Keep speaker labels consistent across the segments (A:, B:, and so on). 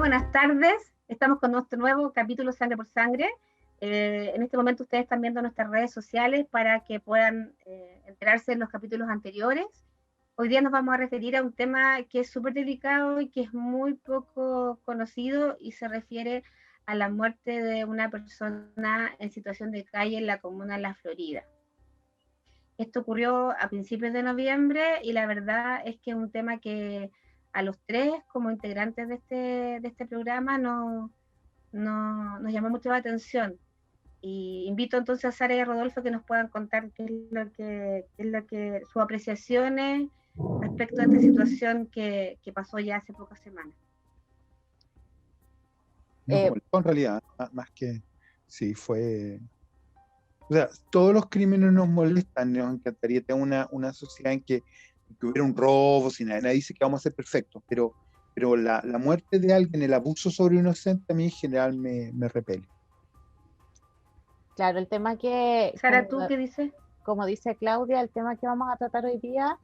A: buenas tardes. Estamos con nuestro nuevo capítulo Sangre por Sangre. En este momento ustedes están viendo nuestras redes sociales para que puedan enterarse de los capítulos anteriores. Hoy día nos vamos a referir a un tema que es súper delicado y que es muy poco conocido y se refiere a la muerte de una persona en situación de calle en la comuna de La Florida. Esto ocurrió a principios de noviembre y la verdad es que es un tema que a los tres, como integrantes de este programa, nos llamó mucho la atención. Y invito entonces a Sara y a Rodolfo que nos puedan contar qué es lo que sus apreciaciones respecto a esta situación que pasó ya hace pocas semanas.
B: En realidad, más que sí, fue... O sea, todos los crímenes nos molestan, nos encantaría tener una sociedad en que hubiera un robo, si nadie dice que vamos a ser perfectos, pero la muerte de alguien, el abuso sobre un inocente, a mí en general me repele.
C: Claro, el tema que...
A: Sara, ¿tú qué dices?
C: Como dice Claudia, el tema que vamos a tratar hoy día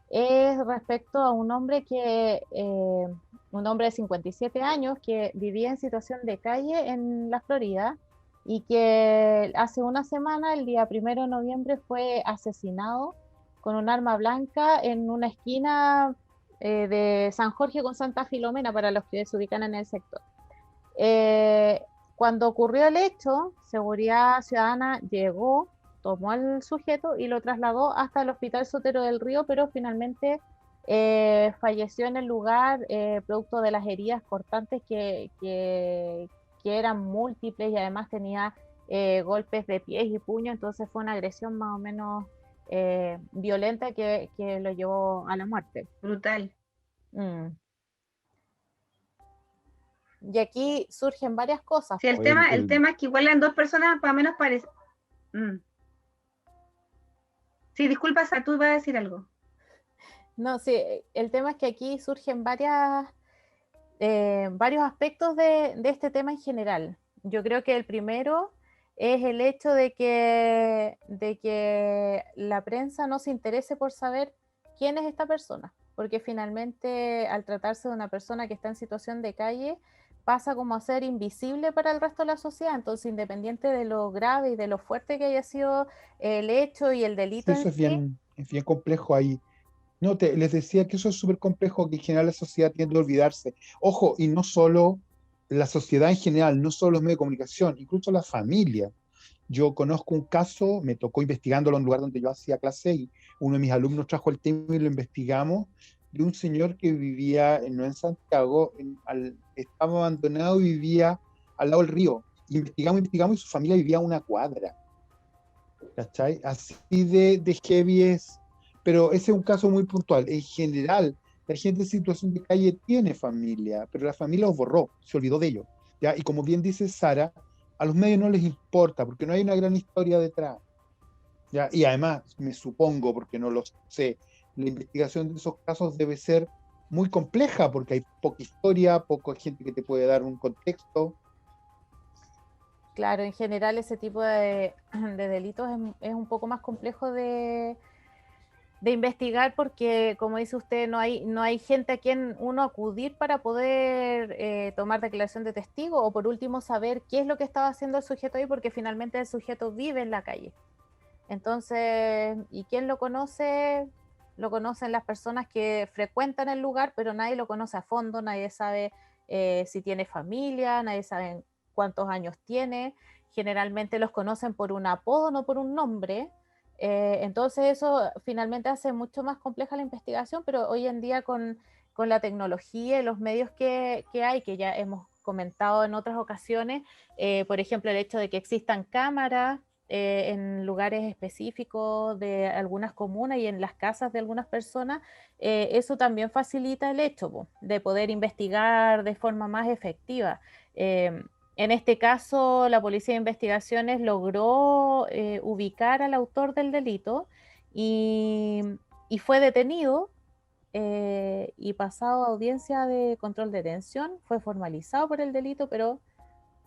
C: es respecto a un hombre de 57 años que vivía en situación de calle en la Florida y que hace una semana, el día 1 de noviembre, fue asesinado con un arma blanca en una esquina de San Jorge con Santa Filomena, para los que se ubican en el sector. Cuando ocurrió el hecho, Seguridad Ciudadana llegó, tomó al sujeto y lo trasladó hasta el Hospital Sotero del Río, pero finalmente falleció en el lugar producto de las heridas cortantes que eran múltiples y además tenía golpes de pies y puños, entonces fue una agresión más o menos violenta que lo llevó a la muerte.
A: Brutal.
C: Y aquí surgen varias cosas.
A: Sí, el tema es que igual eran dos personas más o menos parecidas. Sí, disculpa, Sara, tú ibas a decir algo.
C: No, sí, el tema es que aquí surgen varios aspectos de este tema en general. Yo creo que el primero es el hecho de que la prensa no se interese por saber quién es esta persona, porque finalmente al tratarse de una persona que está en situación de calle, pasa como a ser invisible para el resto de la sociedad. Entonces, independiente de lo grave y de lo fuerte que haya sido el hecho y el delito,
B: eso es bien complejo ahí. No, les decía que eso es súper complejo, que en general la sociedad tiende a olvidarse. Ojo, y no solo la sociedad en general, no solo los medios de comunicación, incluso la familia. Yo conozco un caso, me tocó investigándolo en un lugar donde yo hacía clase y uno de mis alumnos trajo el tema y lo investigamos, de un señor que vivía, no en Santiago, estaba abandonado y vivía al lado del río. Investigamos y su familia vivía a una cuadra. ¿Cachai? Así de heavy es. Pero ese es un caso muy puntual. En general, la gente en situación de calle tiene familia, pero la familia los borró, se olvidó de ellos. ¿Ya? Y como bien dice Sara, a los medios no les importa, porque no hay una gran historia detrás. ¿Ya? Y además, me supongo, porque no lo sé, la investigación de esos casos debe ser muy compleja, porque hay poca historia, poca gente que te puede dar un contexto.
C: Claro, en general ese tipo de delitos es un poco más complejo de investigar porque, como dice usted, no hay gente a quien uno acudir para poder tomar declaración de testigo o por último saber qué es lo que estaba haciendo el sujeto ahí, porque finalmente el sujeto vive en la calle. Entonces, ¿y quién lo conoce? Lo conocen las personas que frecuentan el lugar, pero nadie lo conoce a fondo, nadie sabe si tiene familia, nadie sabe cuántos años tiene. Generalmente los conocen por un apodo, no por un nombre. Entonces eso finalmente hace mucho más compleja la investigación, pero hoy en día con la tecnología y los medios que hay, que ya hemos comentado en otras ocasiones, por ejemplo el hecho de que existan cámaras en lugares específicos de algunas comunas y en las casas de algunas personas, eso también facilita el hecho de poder investigar de forma más efectiva. En este caso, la Policía de Investigaciones logró ubicar al autor del delito y fue detenido y pasado a audiencia de control de detención, fue formalizado por el delito, pero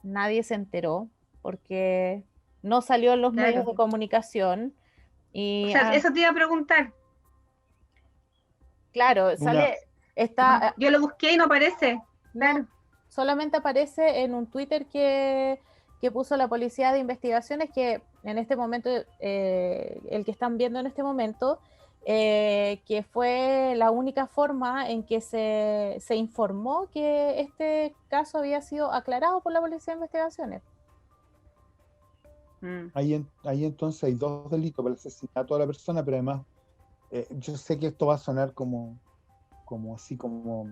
C: nadie se enteró porque no salió en los medios de comunicación. Y,
A: o sea, eso te iba a preguntar.
C: Claro, sale...
A: Yo lo busqué y no aparece. Claro.
C: solamente aparece en un Twitter que puso la Policía de Investigaciones, que en este momento, el que están viendo en este momento, que fue la única forma en que se informó que este caso había sido aclarado por la Policía de Investigaciones.
B: Ahí entonces hay 2 delitos por el asesinato de la persona, pero además, yo sé que esto va a sonar como así, como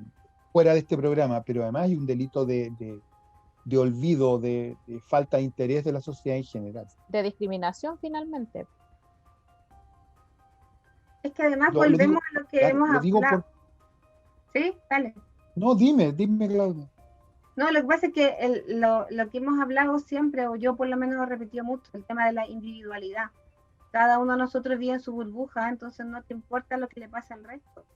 B: fuera de este programa, pero además hay un delito de olvido, de falta de interés de la sociedad en general.
C: De discriminación, finalmente.
A: Es que además
B: Lo
A: volvemos
B: digo,
A: a lo que
B: claro,
A: hemos
B: lo digo
A: hablado.
B: por...
A: ¿Sí? Dale.
B: No, dime, Claudia.
A: No, lo que pasa es que lo que hemos hablado siempre, o yo por lo menos he repetido mucho, el tema de la individualidad. Cada uno de nosotros vive en su burbuja, entonces no te importa lo que le pasa al resto.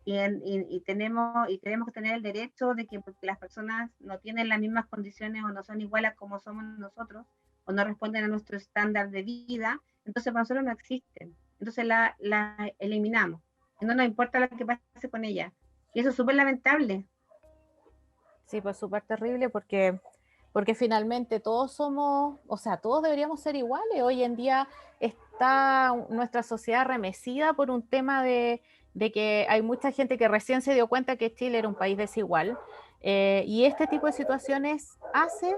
A: Y tenemos que tener el derecho de que porque las personas no tienen las mismas condiciones o no son iguales como somos nosotros, o no responden a nuestro estándar de vida, entonces para nosotros no existen. Entonces la eliminamos. Y no nos importa lo que pase con ella. Y eso es súper lamentable.
C: Sí, pues súper terrible porque finalmente todos somos, o sea, todos deberíamos ser iguales. Hoy en día está nuestra sociedad remecida por un tema de que hay mucha gente que recién se dio cuenta que Chile era un país desigual, y este tipo de situaciones hace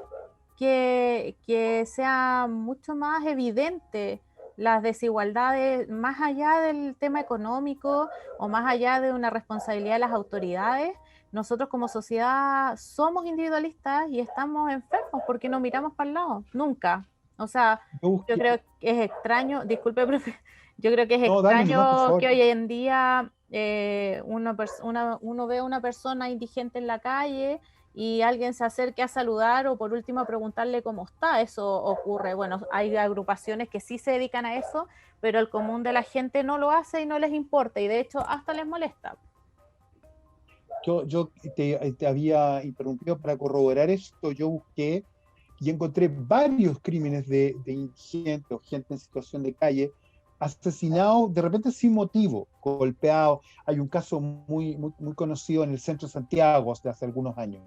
C: que sea mucho más evidente las desigualdades más allá del tema económico o más allá de una responsabilidad de las autoridades. Nosotros como sociedad somos individualistas y estamos enfermos porque no miramos para el lado, nunca. O sea, yo creo que es extraño, disculpe, profe, yo creo que es
B: Dale nomás, por
C: extraño
B: favor.
C: que hoy en día uno ve a una persona indigente en la calle y alguien se acerque a saludar o por último a preguntarle cómo está. Eso ocurre. Bueno, hay agrupaciones que sí se dedican a eso, pero el común de la gente no lo hace y no les importa y de hecho hasta les molesta.
B: Yo te había interrumpido para corroborar esto. Yo busqué y encontré varios crímenes de indigentes o gente en situación de calle asesinados de repente sin motivo, golpeados. Hay un caso muy conocido en el centro de Santiago de hace algunos años,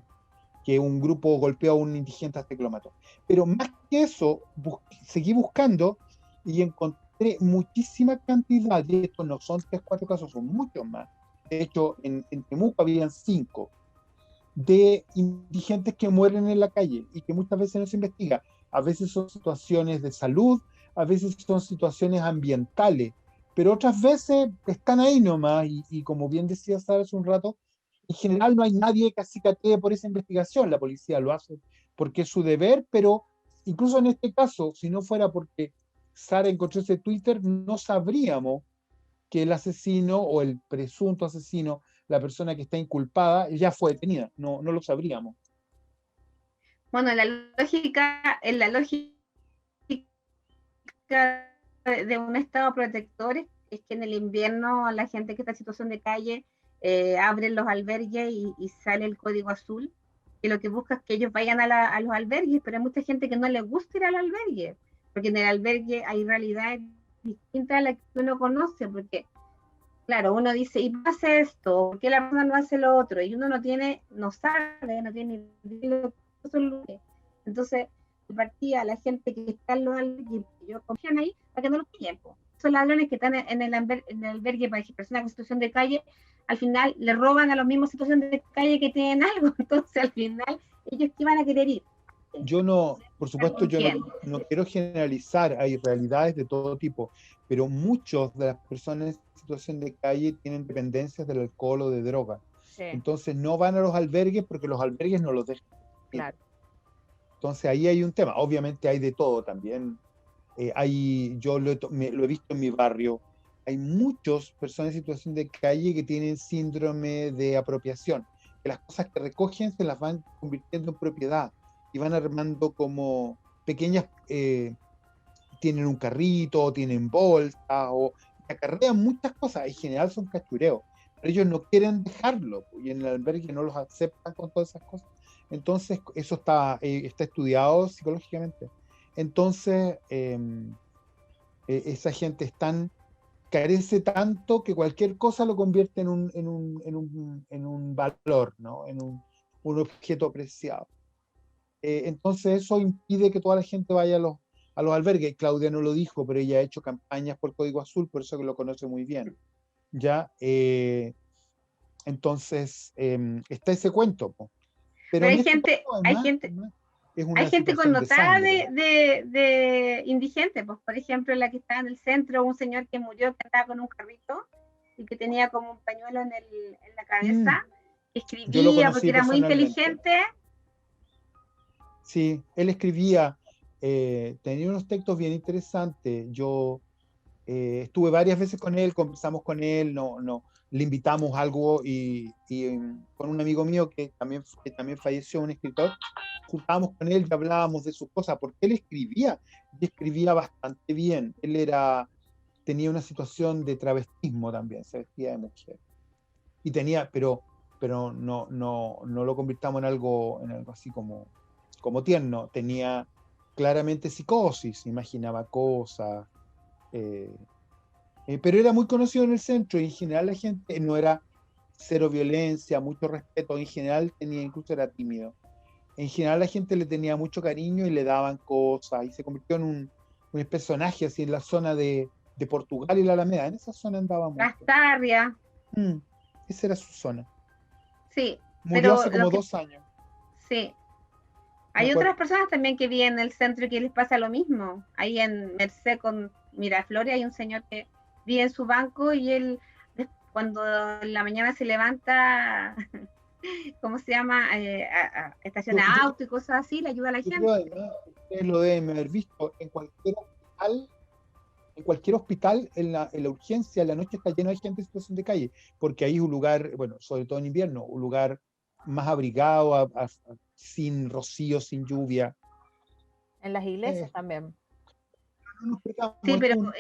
B: que un grupo golpeó a un indigente hasta que lo mató. Pero más que eso, seguí buscando y encontré muchísima cantidad, y estos no son 3, 4 casos, son muchos más. De hecho, en Temuco habían 5 de indigentes que mueren en la calle y que muchas veces no se investiga. A veces son situaciones de salud, a veces son situaciones ambientales, pero otras veces están ahí nomás y como bien decía Sara hace un rato, en general no hay nadie que acicatee por esa investigación. La policía lo hace porque es su deber, pero incluso en este caso, si no fuera porque Sara encontró ese Twitter, no sabríamos que el asesino o el presunto asesino, la persona que está inculpada, ya fue detenida. No lo sabríamos.
A: Bueno, en la lógica de un estado protector es que en el invierno la gente que está en situación de calle abre los albergues y sale el código azul, y lo que busca es que ellos vayan a los albergues, pero hay mucha gente que no les gusta ir al albergue, porque en el albergue hay realidades distintas a las que uno conoce, porque claro, uno dice, ¿y pasa esto? ¿Por qué la persona no hace lo otro? Y uno no sabe, no tiene ni idea de lo que. Entonces, de partida, la gente que está en los albergues, yo confían ahí para que no los pillen. Esos ladrones que están en el albergue para personas en situación de calle, al final le roban a los mismos situaciones de calle que tienen algo. Entonces, al final, ellos que van a querer ir.
B: Yo no, por supuesto, yo no quiero generalizar, hay realidades de todo tipo, pero muchos de las personas en situación de calle tienen dependencias del alcohol o de droga. Sí. Entonces no van a los albergues porque los albergues no los dejan.
C: Claro.
B: Entonces ahí hay un tema. Obviamente hay de todo también. Yo lo he visto en mi barrio. Hay muchas personas en situación de calle que tienen síndrome de apropiación, que las cosas que recogen se las van convirtiendo en propiedad y van armando como pequeñas, tienen un carrito, tienen bolsas, o acarrean muchas cosas, en general son cachureos, pero ellos no quieren dejarlo, y en el albergue no los aceptan con todas esas cosas. Entonces, eso está estudiado psicológicamente. Entonces, esa gente carece tanto que cualquier cosa lo convierte en un valor, ¿no? un objeto preciado. Entonces eso impide que toda la gente vaya a los albergues. Claudia no lo dijo, pero ella ha hecho campañas por Código Azul, por eso que lo conoce muy bien. ¿Ya? Entonces, está ese cuento, po. Pero
A: Pero
B: en
A: hay
B: este
A: gente,
B: caso,
A: hay
B: además,
A: gente,
B: es
A: hay
B: una
A: gente
B: situación de
A: connotada
B: sangre.
A: de indigente, pues por ejemplo la que estaba en el centro, un señor que murió, que andaba con un carrito y que tenía como un pañuelo en la cabeza,
B: Yo lo
A: escribía porque
B: conocí
A: era muy
B: personalmente.
A: inteligente.
B: Sí, él escribía, tenía unos textos bien interesantes. Yo estuve varias veces con él, conversamos con él, le invitamos algo con un amigo mío que también falleció, un escritor, juntábamos con él y hablábamos de sus cosas, porque él escribía y escribía bastante bien. Tenía una situación de travestismo también, se vestía de mujer. Y tenía, pero no lo convirtamos en algo así como tierno. Tenía claramente psicosis, imaginaba cosas. Pero era muy conocido en el centro y en general la gente no era cero violencia, mucho respeto, en general incluso era tímido. En general la gente le tenía mucho cariño y le daban cosas y se convirtió en un personaje así en la zona de Portugal y la Alameda. En esa zona andaba mucho.
A: Lastarria,
B: Esa era su zona.
A: sí,
B: Murió
A: pero
B: hace como 2 años.
A: sí.
B: Me
A: Hay
B: acuerdo.
A: otras personas también que viven en el centro y que les pasa lo mismo. Ahí en Merced con Miraflores hay un señor que vive en su banco y él cuando en la mañana se levanta, ¿cómo se llama? Estaciona auto y cosas así, le ayuda a la
B: Yo
A: gente.
B: creo además, ustedes lo deben haber visto, en cualquier hospital, en la urgencia, en la noche está lleno de gente en situación de calle, porque ahí es un lugar, bueno, sobre todo en invierno, un lugar más abrigado, sin rocío, sin lluvia.
C: En las iglesias también.
A: Sí, pero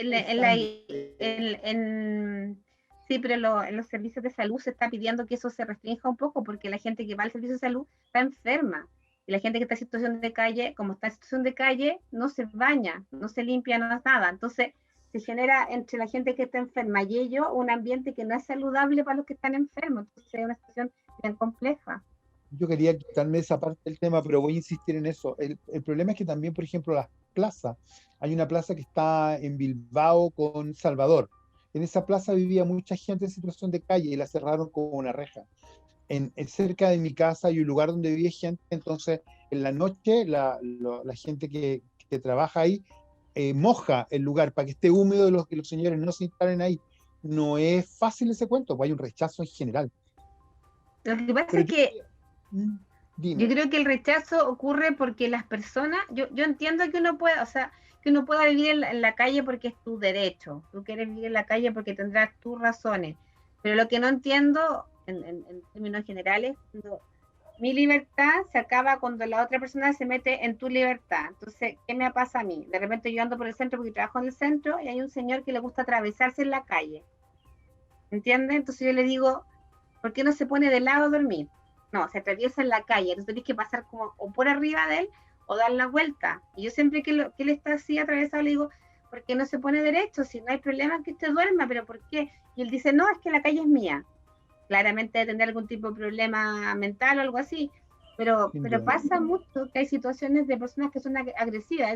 A: sí, pero en los servicios de salud se está pidiendo que eso se restrinja un poco porque la gente que va al servicio de salud está enferma. Y la gente que está en situación de calle, como está en situación de calle, no se baña, no se limpia, no hace nada. Entonces se genera entre la gente que está enferma y ellos un ambiente que no es saludable para los que están enfermos. Entonces es una situación bien compleja.
B: Yo quería quitarme esa parte del tema, pero voy a insistir en eso. El problema es que también, por ejemplo, las plazas. Hay una plaza que está en Bilbao con Salvador. En esa plaza vivía mucha gente en situación de calle y la cerraron con una reja. Cerca de mi casa hay un lugar donde vive gente, entonces en la noche la gente que trabaja ahí moja el lugar para que esté húmedo y que los señores no se instalen ahí. No es fácil ese cuento, pues hay un rechazo en general.
A: Lo que pasa
B: Pero
A: es que
B: dime.
A: yo creo que el rechazo ocurre porque las personas, yo entiendo que uno pueda, o sea, que uno pueda vivir en la calle porque es tu derecho, tú quieres vivir en la calle porque tendrás tus razones, pero lo que no entiendo en términos generales, cuando mi libertad se acaba cuando la otra persona se mete en tu libertad. Entonces, ¿qué me pasa a mí? De repente yo ando por el centro porque trabajo en el centro y hay un señor que le gusta atravesarse en la calle, ¿entiendes? Entonces yo le digo, ¿por qué no se pone de lado a dormir? No, se atraviesa en la calle, entonces tenés que pasar como o por arriba de él o dar la vuelta. Y yo siempre que él está así atravesado le digo, ¿por qué no se pone derecho? Si no hay problema en que usted duerma, ¿pero por qué? Y él dice, no, es que la calle es mía. Claramente debe tener algún tipo de problema mental o algo así, pero pasa mucho que hay situaciones de personas que son agresivas.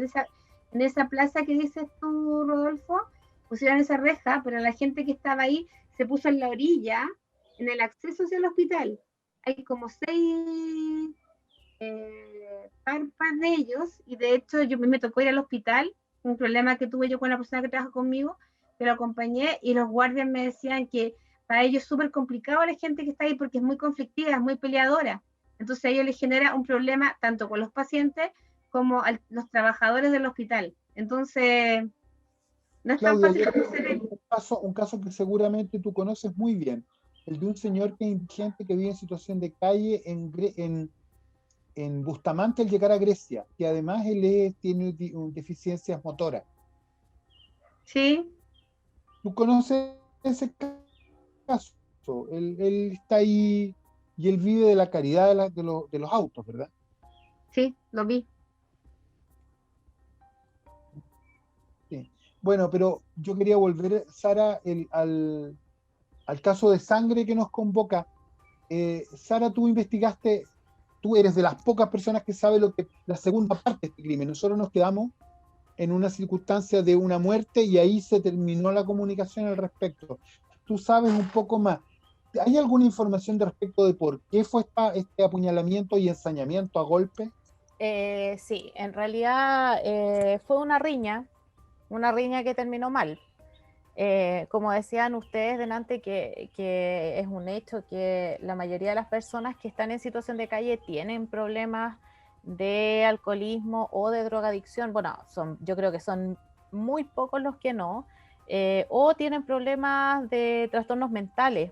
A: En esa plaza que dices tú, Rodolfo, pusieron esa reja, pero la gente que estaba ahí se puso en la orilla, en el acceso hacia el hospital. Hay como 6 carpas de ellos, y de hecho yo me tocó ir al hospital, un problema que tuve yo con la persona que trabaja conmigo, que lo acompañé, y los guardias me decían que para ellos es súper complicado la gente que está ahí porque es muy conflictiva, es muy peleadora. Entonces a ellos les genera un problema tanto con los pacientes como a los trabajadores del hospital. Entonces, no es tan
B: Claudia,
A: fácil
B: yo
A: como
B: tengo
A: se ve.
B: un caso que seguramente tú conoces muy bien, el de un señor que es indigente que vive en situación de calle en Bustamante al llegar a Grecia, que además tiene deficiencias motoras.
A: Sí,
B: ¿Tú conoces ese caso? Él está ahí y él vive de la caridad de los autos, ¿verdad?
A: sí, lo vi.
B: Sí. Bueno, pero yo quería volver, Sara, al caso de sangre que nos convoca. Sara, tú investigaste tú eres de las pocas personas que sabe la segunda parte de este crimen. Nosotros nos quedamos en una circunstancia de una muerte y ahí se terminó la comunicación al respecto. Tú sabes un poco más. ¿Hay alguna información de respecto de por qué fue este apuñalamiento y ensañamiento a golpe?
C: Sí, en realidad fue una riña que terminó mal. Como decían ustedes delante, que es un hecho que la mayoría de las personas que están en situación de calle tienen problemas de alcoholismo o de drogadicción. Bueno, yo creo que son muy pocos los que no, o tienen problemas de trastornos mentales.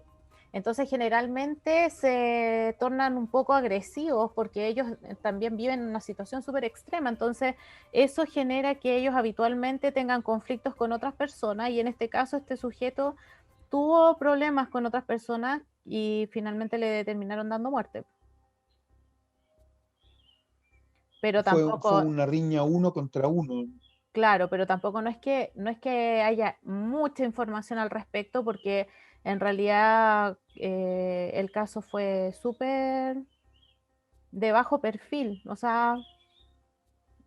C: Entonces generalmente se tornan un poco agresivos porque ellos también viven en una situación súper extrema. Entonces eso genera que ellos habitualmente tengan conflictos con otras personas, y en este caso este sujeto tuvo problemas con otras personas y finalmente le terminaron dando muerte. Pero
B: Fue
C: tampoco,
B: una riña 1 contra 1.
C: claro, pero tampoco no es que haya mucha información al respecto, porque en realidad el caso fue súper de bajo perfil. O sea,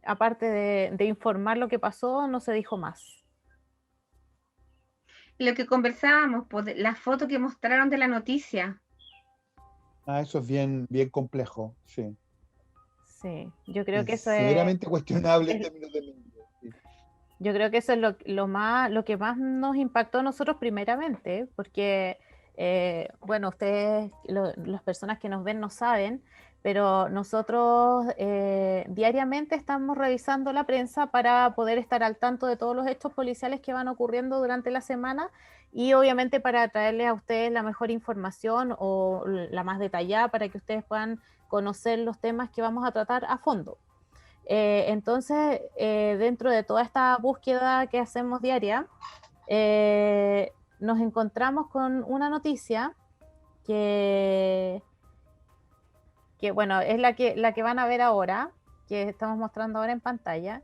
C: aparte de informar lo que pasó, no se dijo más.
A: Lo que conversábamos, pues, la foto que mostraron de la noticia.
B: Eso es bien, bien complejo, sí.
C: Sí, yo creo que eso es,
B: Severamente cuestionable en términos de medio. Sí.
C: yo creo que eso es lo que más nos impactó a nosotros primeramente, porque, bueno, ustedes, las personas que nos ven no saben, pero nosotros diariamente estamos revisando la prensa para poder estar al tanto de todos los hechos policiales que van ocurriendo durante la semana, y obviamente para traerles a ustedes la mejor información o la más detallada para que ustedes puedan conocer los temas que vamos a tratar a fondo. Entonces, dentro de toda esta búsqueda que hacemos diaria, nos encontramos con una noticia que bueno, es la que van a ver ahora, que estamos mostrando ahora en pantalla,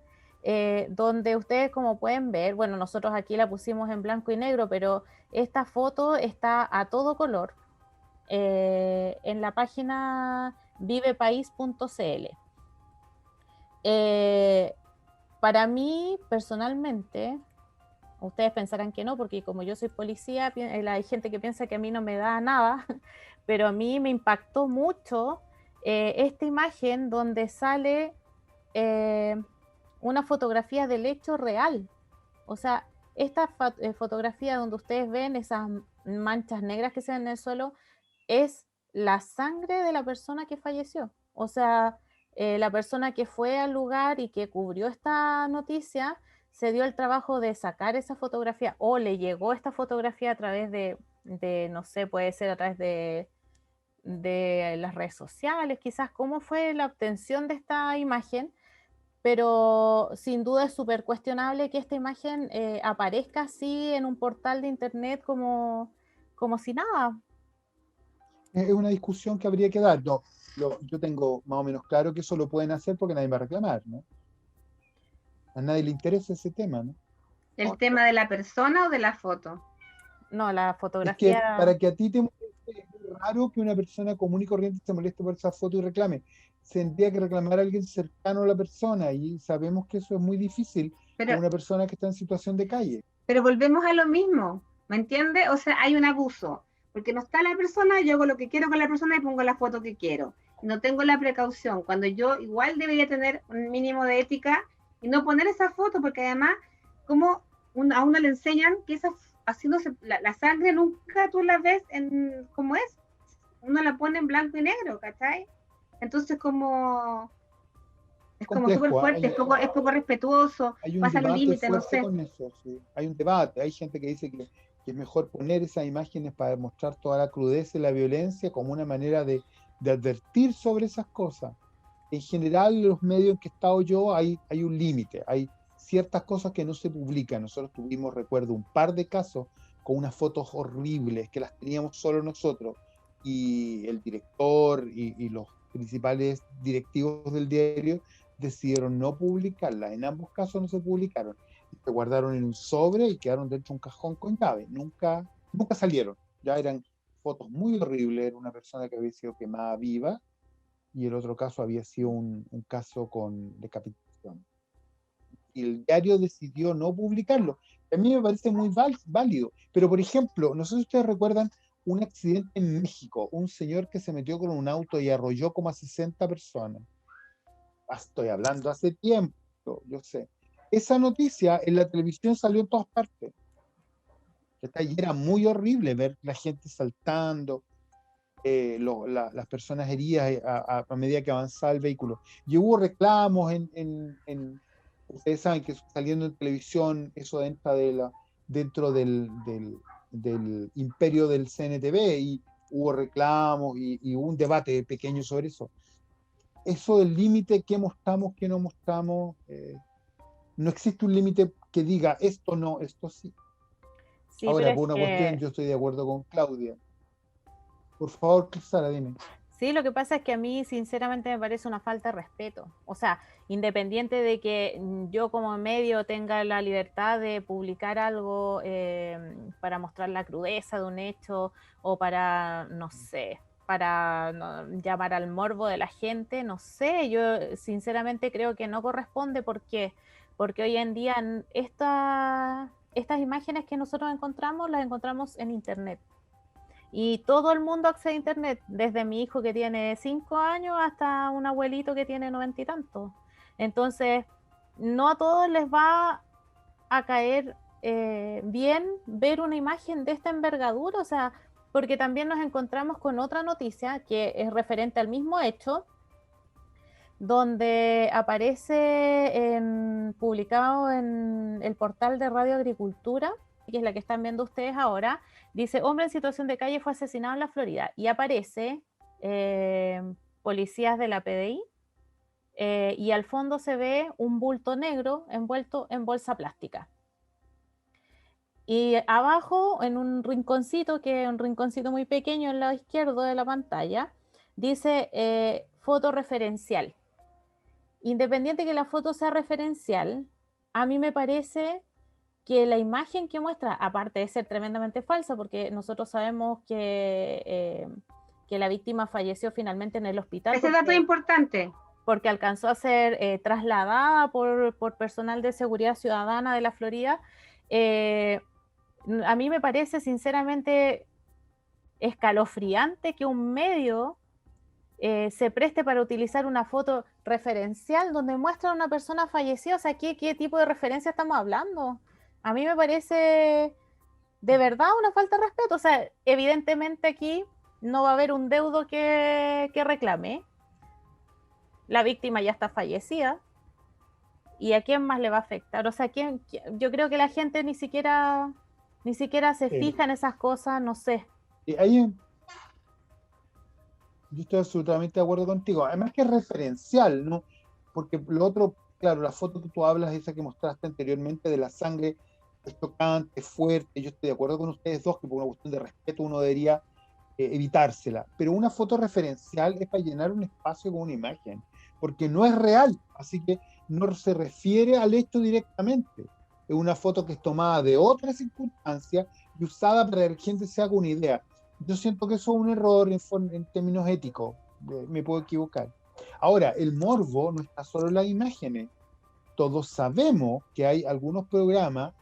C: donde ustedes, como pueden ver, bueno, nosotros aquí la pusimos en blanco y negro, pero esta foto está a todo color en la página vivepaís.cl. Para mí, personalmente, ustedes pensarán que no, porque como yo soy policía, hay gente que piensa que a mí no me da nada, pero a mí me impactó mucho esta imagen donde sale una fotografía del hecho real. O sea, esta fotografía donde ustedes ven esas manchas negras que se ven en el suelo es la sangre de la persona que falleció. O sea, la persona que fue al lugar y que cubrió esta noticia se dio el trabajo de sacar esa fotografía, o le llegó esta fotografía a través de no sé, puede ser a través de las redes sociales, quizás cómo fue la obtención de esta imagen, pero sin duda es súper cuestionable que esta imagen aparezca así en un portal de internet como si nada.
B: Es una discusión que habría que dar. No, yo tengo más o menos claro que eso lo pueden hacer porque nadie va a reclamar, ¿no? A nadie le interesa ese tema, ¿no?
A: ¿El tema de la persona o de la foto?
C: No, la
B: Es que
C: fotografía,
B: para que a ti te moleste, es muy raro que una persona común y corriente se moleste por esa foto y reclame. Tendría que reclamar a alguien cercano a la persona, y sabemos que eso es muy difícil con
A: Pero,
B: una persona que está en situación de calle.
A: pero volvemos a lo mismo, ¿me entiendes? O sea, hay un abuso, porque no está la persona, yo hago lo que quiero con la persona y pongo la foto que quiero. No tengo la precaución, cuando yo igual debería tener un mínimo de ética y no poner esa foto, porque además, como a uno le enseñan que esa, así no se, la sangre nunca tú la ves en como es, uno la pone en blanco y negro, ¿cachai? Entonces es como súper
B: Complejo,
A: fuerte, es poco respetuoso,
B: hay un
A: pasa el
B: debate
A: límite, no
B: fuerte
A: sé.
B: con eso, sí. Hay un debate, hay gente que dice que es mejor poner esas imágenes para mostrar toda la crudeza y la violencia como una manera de advertir sobre esas cosas. En general, en los medios en que he estado yo hay un límite, hay ciertas cosas que no se publican. Nosotros tuvimos, recuerdo, un par de casos con unas fotos horribles que las teníamos solo nosotros, y el director y los principales directivos del diario decidieron no publicarlas. En ambos casos no se publicaron. Se guardaron en un sobre y quedaron dentro de un cajón con llave. Nunca salieron. Ya eran fotos muy horribles. Era una persona que había sido quemada viva. y el otro caso había sido un caso con decapitación. Y el diario decidió no publicarlo. A mí me parece muy válido. Pero, por ejemplo, no sé si ustedes recuerdan un accidente en México, un señor que se metió con un auto y arrolló como a 60 personas. Estoy hablando hace tiempo, yo sé. Esa noticia en la televisión salió en todas partes. Y era muy horrible ver la gente saltando, las personas heridas a medida que avanzaba el vehículo. Y hubo reclamos ustedes saben que saliendo en televisión eso entra dentro del imperio del CNTV, y hubo reclamos y hubo un debate pequeño sobre eso. Eso del límite, qué mostramos, qué no mostramos, no existe un límite que diga esto no, esto sí.
C: Sí, pero
B: Ahora,
C: es
B: por una cuestión,
C: que
B: yo estoy de acuerdo con Claudia. Por favor, Sara, dime.
C: sí, lo que pasa es que a mí sinceramente me parece una falta de respeto. O sea, independiente de que yo como medio tenga la libertad de publicar algo para mostrar la crudeza de un hecho o para, no sé, para llamar al morbo de la gente, no sé, yo sinceramente creo que no corresponde. ¿Por qué? Porque hoy en día estas imágenes que nosotros encontramos las encontramos en internet. Y todo el mundo accede a internet, desde mi hijo que tiene 5 años hasta un abuelito que tiene 90 y tantos. Entonces, no a todos les va a caer bien ver una imagen de esta envergadura, o sea, porque también nos encontramos con otra noticia que es referente al mismo hecho, donde aparece publicado en el portal de Radio Agricultura, que es la que están viendo ustedes ahora. Dice: hombre en situación de calle fue asesinado en la Florida, y aparece policías de la PDI, y al fondo se ve un bulto negro envuelto en bolsa plástica. Y abajo, en un rinconcito, que es un rinconcito muy pequeño en el lado izquierdo de la pantalla, dice foto referencial. Independiente que la foto sea referencial, a mí me parece que la imagen que muestra, aparte de ser tremendamente falsa, porque nosotros sabemos que la víctima falleció finalmente en el hospital
A: Ese dato es importante.
C: porque alcanzó a ser trasladada por personal de seguridad ciudadana de la Florida. A mí me parece sinceramente escalofriante que un medio se preste para utilizar una foto referencial donde muestra a una persona fallecida. O sea, ¿qué tipo de referencia estamos hablando? A mí me parece de verdad una falta de respeto. O sea, evidentemente aquí no va a haber un deudo que reclame. La víctima ya está fallecida. ¿Y a quién más le va a afectar? O sea, yo creo que la gente ni siquiera se fija en esas cosas, no sé.
B: Ahí yo estoy absolutamente de acuerdo contigo. Además que es referencial, ¿no? Porque lo otro, claro, la foto que tú hablas, esa que mostraste anteriormente de la sangre, es chocante, es fuerte. Yo estoy de acuerdo con ustedes dos que por una cuestión de respeto uno debería evitársela. Pero una foto referencial es para llenar un espacio con una imagen, porque no es real, así que no se refiere al hecho directamente. Es una foto que es tomada de otra circunstancia y usada para que la gente se haga una idea. Yo siento que eso es un error en términos éticos, me puedo equivocar. Ahora, el morbo no está solo en las imágenes. Todos sabemos que hay algunos programas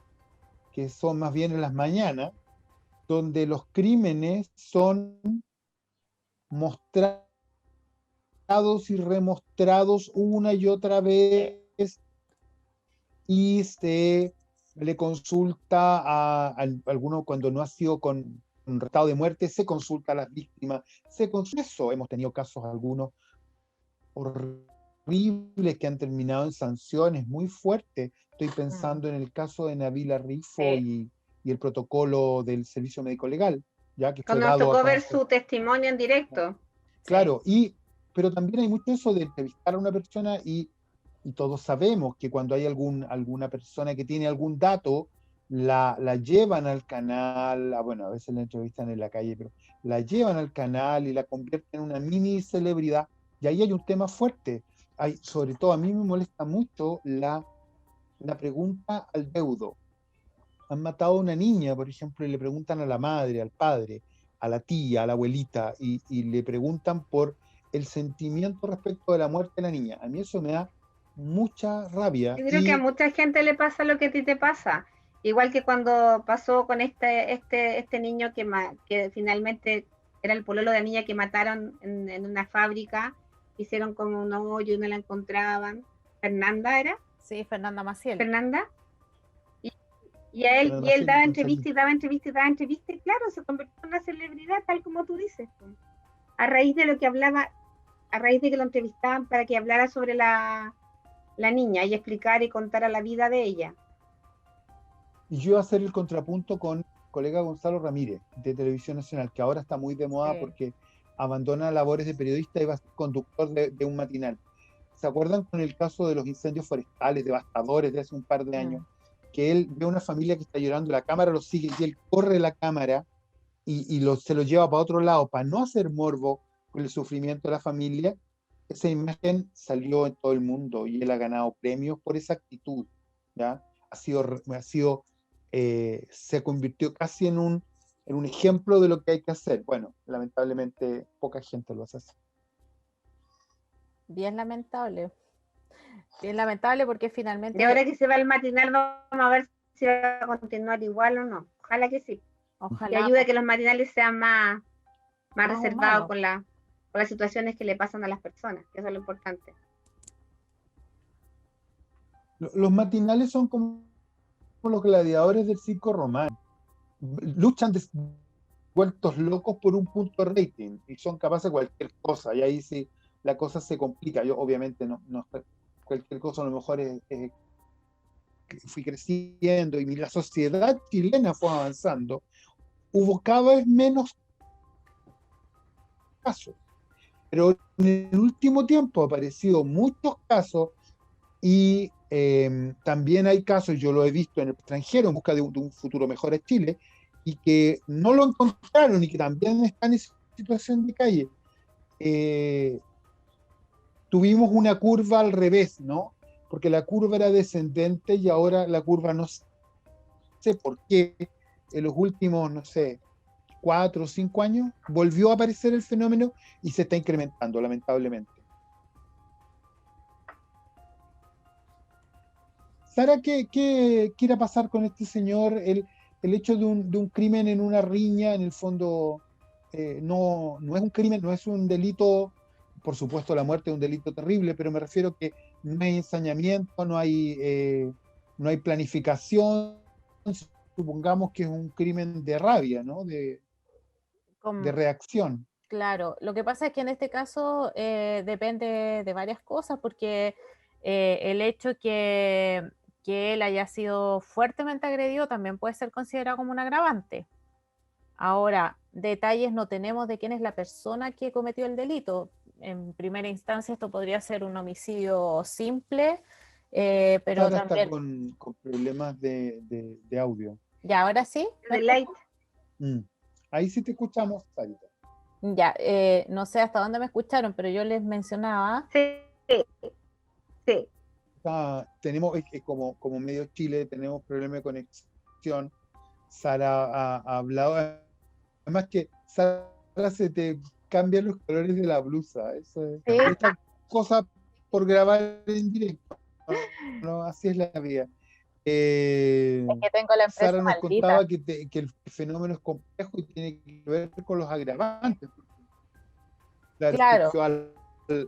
B: que son más bien en las mañanas, donde los crímenes son mostrados y remostrados una y otra vez, y se le consulta a alguno cuando no ha sido con un resultado de muerte, se consulta a las víctimas, eso hemos tenido casos algunos horribles que han terminado en sanciones muy fuertes. Estoy pensando en el caso de Nabila Rifo y el protocolo del servicio médico legal, ya que fue
A: Cuando nos
B: dado
A: tocó
B: a
A: ver
B: conocer.
A: su testimonio en directo.
B: Claro, pero también hay mucho eso de entrevistar a una persona y todos sabemos que cuando hay alguna persona que tiene algún dato, la llevan al canal, bueno, a veces la entrevistan en la calle, pero la llevan al canal y la convierten en una mini celebridad. Y ahí hay un tema fuerte. Sobre todo a mí me molesta mucho la pregunta al deudo. Han matado a una niña, por ejemplo, y le preguntan a la madre, al padre, a la tía, a la abuelita, y le preguntan por el sentimiento respecto de la muerte de la niña. A mí eso me da mucha rabia.
A: Yo creo que a mucha gente le pasa lo que a ti te pasa. Igual que cuando pasó con este niño que finalmente era el pololo de la niña que mataron en una fábrica, hicieron como un hoyo y no la encontraban. ¿Fernanda era?
C: Sí, Fernanda Maciel.
A: Fernanda. Y él daba entrevista y daba entrevista y daba entrevista, y claro, se convirtió en una celebridad, tal como tú dices. A raíz de lo que hablaba, a raíz de que lo entrevistaban para que hablara sobre la niña y explicar y contar la vida de ella.
B: Y yo iba a hacer el contrapunto con el colega Gonzalo Ramírez, de Televisión Nacional, que ahora está muy de moda porque abandona labores de periodista y va a ser conductor de un matinal. ¿Se acuerdan con el caso de los incendios forestales devastadores de hace un par de años? Que él ve a una familia que está llorando, la cámara lo sigue y él corre la cámara y se lo lleva para otro lado para no hacer morbo con el sufrimiento de la familia. Esa imagen salió en todo el mundo y él ha ganado premios por esa actitud, ¿ya? Se convirtió casi en un ejemplo de lo que hay que hacer. Bueno, lamentablemente poca gente lo hace así.
C: Bien lamentable. Bien lamentable porque finalmente...
A: Y ahora que se va el matinal, vamos a ver si va a continuar igual o no. Ojalá que sí.
C: Ojalá.
A: Que ayude a que los matinales sean más reservados con las situaciones que le pasan a las personas, que eso es lo importante.
B: Los matinales son como los gladiadores del circo romano. Luchan vueltos locos por un punto de rating y son capaces de cualquier cosa, y ahí sí la cosa se complica. Yo obviamente no cualquier cosa, a lo mejor fui creciendo y la sociedad chilena fue avanzando, hubo cada vez menos casos, pero en el último tiempo han aparecido muchos casos y también hay casos, yo lo he visto en el extranjero en busca de un futuro mejor a Chile, y que no lo encontraron y que también están en situación de calle. Tuvimos una curva al revés, ¿no? Porque la curva era descendente y ahora la curva no sé por qué en los últimos, no sé, 4 o 5 años volvió a aparecer el fenómeno y se está incrementando, lamentablemente. Sara, ¿qué irá a pasar con este señor? El hecho de un crimen en una riña, en el fondo, no es un crimen, no es un delito. Por supuesto, la muerte es un delito terrible, pero me refiero que no hay ensañamiento, no hay planificación. Supongamos que es un crimen de rabia, ¿no? De reacción.
C: Claro, lo que pasa es que en este caso depende de varias cosas, porque el hecho que él haya sido fuertemente agredido también puede ser considerado como un agravante. Ahora, detalles no tenemos de quién es la persona que cometió el delito. En primera instancia esto podría ser un homicidio simple, pero
B: Sara
C: también...
B: está con problemas de audio.
C: ¿Ya, ahora sí?
B: Ahí sí te escuchamos, Sarita.
C: Ya, no sé hasta dónde me escucharon, pero yo les mencionaba...
A: Sí.
B: Tenemos, como medio Chile, tenemos problemas de conexión. Sara ha hablado, además que Sara se te cambian los colores de la blusa. Esta cosa por grabar en directo. No, así es la vida.
C: Es que tengo la empresa
B: Sara nos
C: maldita.
B: contaba que el fenómeno es complejo y tiene que ver con los agravantes.
C: Claro.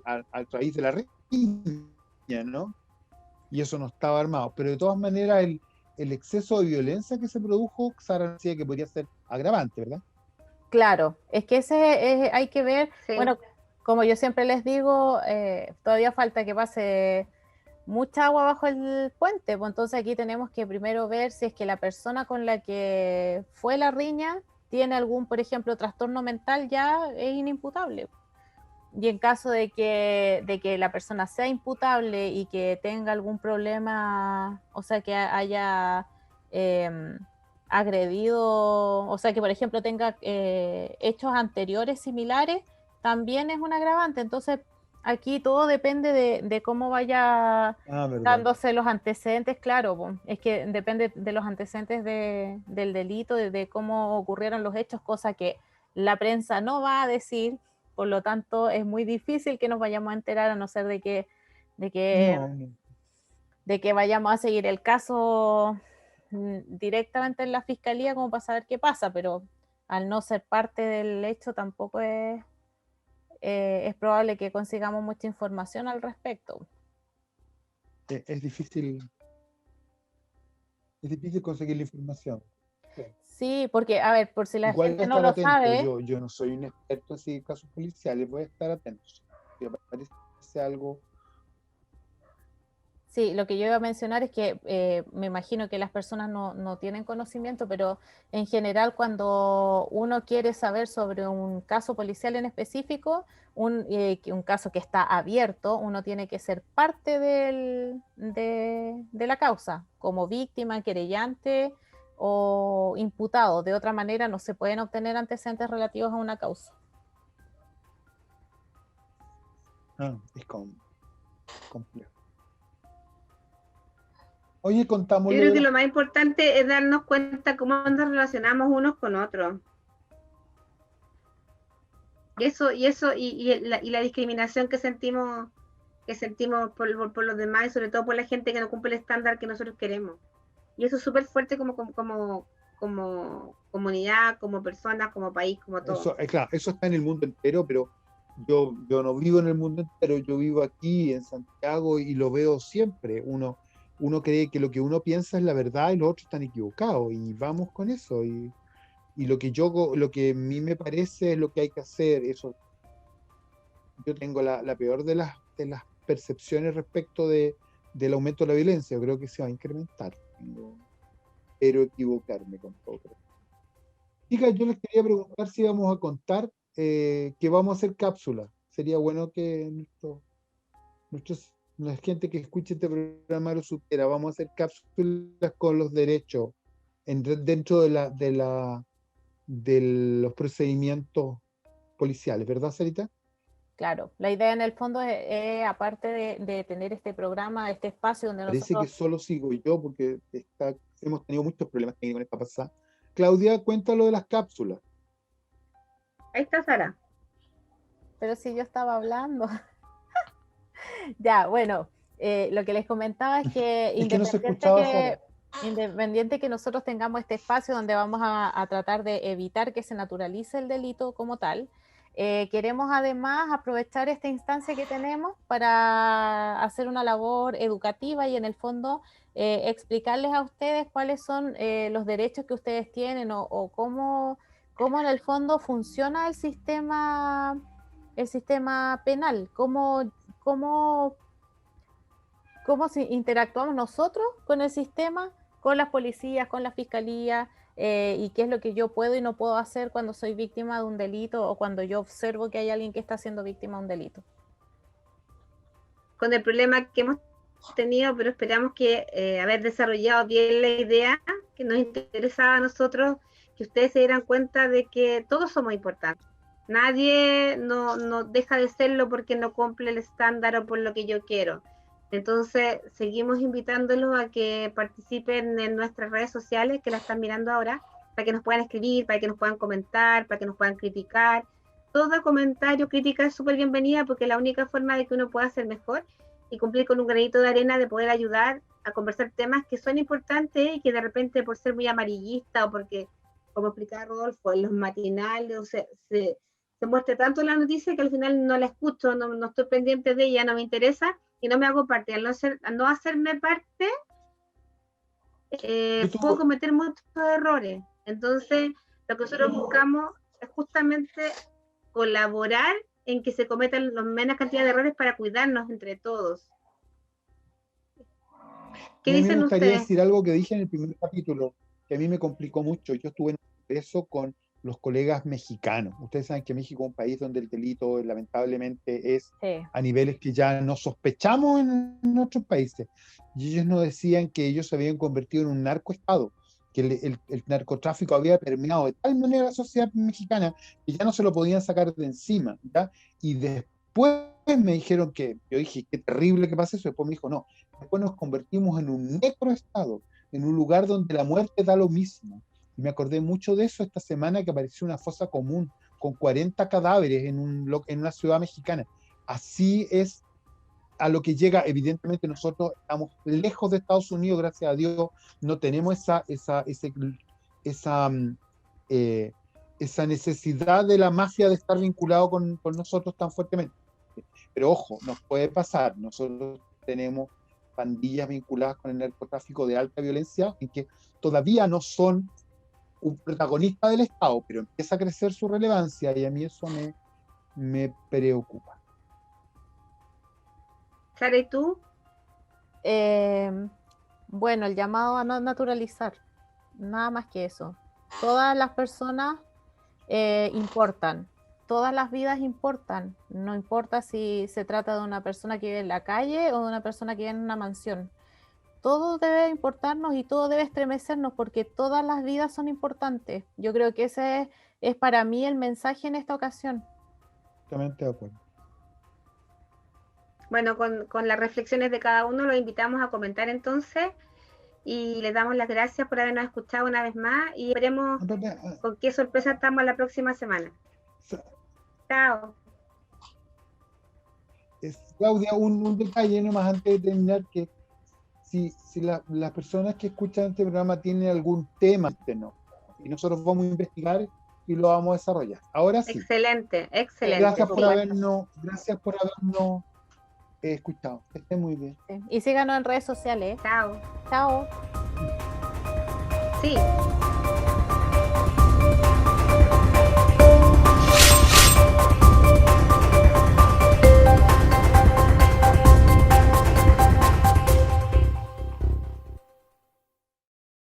B: A raíz de la riña, ¿no? Y eso no estaba armado. Pero de todas maneras, el exceso de violencia que se produjo, Sara decía que podría ser agravante, ¿verdad?
C: Claro, es que hay que ver, sí. Bueno, como yo siempre les digo, todavía falta que pase mucha agua bajo el puente, pues entonces aquí tenemos que primero ver si es que la persona con la que fue la riña tiene algún, por ejemplo, trastorno mental, ya es inimputable. Y en caso de que la persona sea imputable y que tenga algún problema, o sea, que haya agredido, o sea, que por ejemplo tenga hechos anteriores similares, también es un agravante. Entonces, aquí todo depende de cómo vaya dándose los antecedentes, claro, es que depende de los antecedentes del delito, de cómo ocurrieron los hechos, cosa que la prensa no va a decir, por lo tanto es muy difícil que nos vayamos a enterar, a no ser de que
B: No.
C: de que vayamos a seguir el caso directamente en la fiscalía como para saber qué pasa, pero al no ser parte del hecho tampoco es probable que consigamos mucha información al respecto.
B: Es difícil conseguir la información.
C: Sí, porque, a ver, por si la
B: Igual
C: gente no
B: estar
C: lo
B: atento,
C: sabe,
B: yo no soy un experto en casos policiales, voy a estar atento. Si aparece algo.
C: sí, lo que yo iba a mencionar es que me imagino que las personas no tienen conocimiento, pero en general cuando uno quiere saber sobre un caso policial en específico, un caso que está abierto, uno tiene que ser parte de la causa, como víctima, querellante o imputado. De otra manera no se pueden obtener antecedentes relativos a una causa.
B: Es complejo. Oye,
A: Yo
B: contámoslo
A: creo
B: de
A: que
B: las
A: lo más importante es darnos cuenta cómo nos relacionamos unos con otros. Y la discriminación que sentimos por los demás y sobre todo por la gente que no cumple el estándar que nosotros queremos. Y eso es súper fuerte como comunidad, como personas, como país, como todo.
B: Eso, claro, eso está en el mundo entero, pero yo no vivo en el mundo entero, yo vivo aquí en Santiago y lo veo siempre. Uno cree que lo que uno piensa es la verdad y los otros están equivocados y vamos con eso. Y lo que a mí me parece es lo que hay que hacer. Eso, yo tengo la peor de las percepciones respecto del aumento de la violencia. Yo creo que se va a incrementar. Pero equivocarme con todo. Chicas, yo les quería preguntar si vamos a contar que vamos a hacer cápsulas. Sería bueno que la gente que escuche este programa lo supiera. Vamos a hacer cápsulas con los derechos dentro de los procedimientos policiales, ¿verdad, Sarita?
C: Claro, la idea en el fondo es aparte de tener este programa, este espacio donde
B: Parece que
C: nosotros...
B: solo sigo yo porque hemos tenido muchos problemas técnicos en esta pasada. Claudia, cuéntalo de las cápsulas.
A: Ahí está Sara.
C: Pero si yo estaba hablando. Ya, bueno, lo que les comentaba es que
B: Es que no se escuchaba, Sara.
C: independiente que nosotros tengamos este espacio donde vamos a tratar de evitar que se naturalice el delito como tal, queremos además aprovechar esta instancia que tenemos para hacer una labor educativa y en el fondo explicarles a ustedes cuáles son los derechos que ustedes tienen o cómo en el fondo funciona el sistema penal, cómo interactuamos nosotros con el sistema, con las policías, con la fiscalía, y qué es lo que yo puedo y no puedo hacer cuando soy víctima de un delito o cuando yo observo que hay alguien que está siendo víctima de un delito.
A: Con el problema que hemos tenido, pero esperamos que haber desarrollado bien la idea que nos interesaba a nosotros, que ustedes se dieran cuenta de que todos somos importantes. Nadie no deja de serlo porque no cumple el estándar o por lo que yo quiero. Entonces, seguimos invitándolos a que participen en nuestras redes sociales, que la están mirando ahora, para que nos puedan escribir, para que nos puedan comentar, para que nos puedan criticar. Todo comentario, crítica es súper bienvenida porque es la única forma de que uno pueda ser mejor y cumplir con un granito de arena de poder ayudar a conversar temas que son importantes y que de repente por ser muy amarillista o porque, como explicaba Rodolfo, en los matinales se muestra tanto la noticia que al final no la escucho, no estoy pendiente de ella, no me interesa y no me hago parte. Al no hacerme parte, puedo cometer muchos errores. Entonces, lo que nosotros buscamos es justamente colaborar en que se cometan la menos cantidad de errores para cuidarnos entre todos.
B: ¿Qué dicen ustedes? Me gustaría decir algo que dije en el primer capítulo, que a mí me complicó mucho. Yo estuve en un proceso con los colegas mexicanos. Ustedes saben que México es un país donde el delito lamentablemente es a niveles que ya no sospechamos en otros países. Y ellos nos decían que ellos se habían convertido en un narcoestado, que el narcotráfico había permeado de tal manera la sociedad mexicana que ya no se lo podían sacar de encima, ¿ya? Y después me dijeron yo dije, qué terrible que pase eso. Después me dijo, no, después nos convertimos en un necroestado, en un lugar donde la muerte da lo mismo. Y me acordé mucho de eso esta semana que apareció una fosa común con 40 cadáveres en una ciudad mexicana. Así es a lo que llega. Evidentemente nosotros estamos lejos de Estados Unidos, gracias a Dios, no tenemos esa necesidad de la mafia de estar vinculado con nosotros tan fuertemente. Pero ojo, nos puede pasar. Nosotros tenemos pandillas vinculadas con el narcotráfico de alta violencia en que todavía no son un protagonista del Estado, pero empieza a crecer su relevancia y a mí eso me preocupa.
A: Sara, ¿y tú?
C: Bueno, el llamado a no naturalizar, nada más que eso. Todas las personas importan, todas las vidas importan, no importa si se trata de una persona que vive en la calle o de una persona que vive en una mansión. Todo debe importarnos y todo debe estremecernos porque todas las vidas son importantes. Yo creo que ese es para mí el mensaje en esta ocasión.
B: Totalmente de acuerdo.
A: Bueno, con las reflexiones de cada uno los invitamos a comentar entonces y les damos las gracias por habernos escuchado una vez más y veremos con qué sorpresa estamos la próxima semana. Chao.
B: Claudia, un detalle nomás antes de terminar, que si las personas que escuchan este programa tienen algún tema, no, y nosotros vamos a investigar y lo vamos a desarrollar. Ahora sí.
A: Excelente.
B: Gracias por habernos escuchado. Que estén muy bien.
C: Y síganos en redes sociales.
A: Chao.
C: Chao.
A: Sí.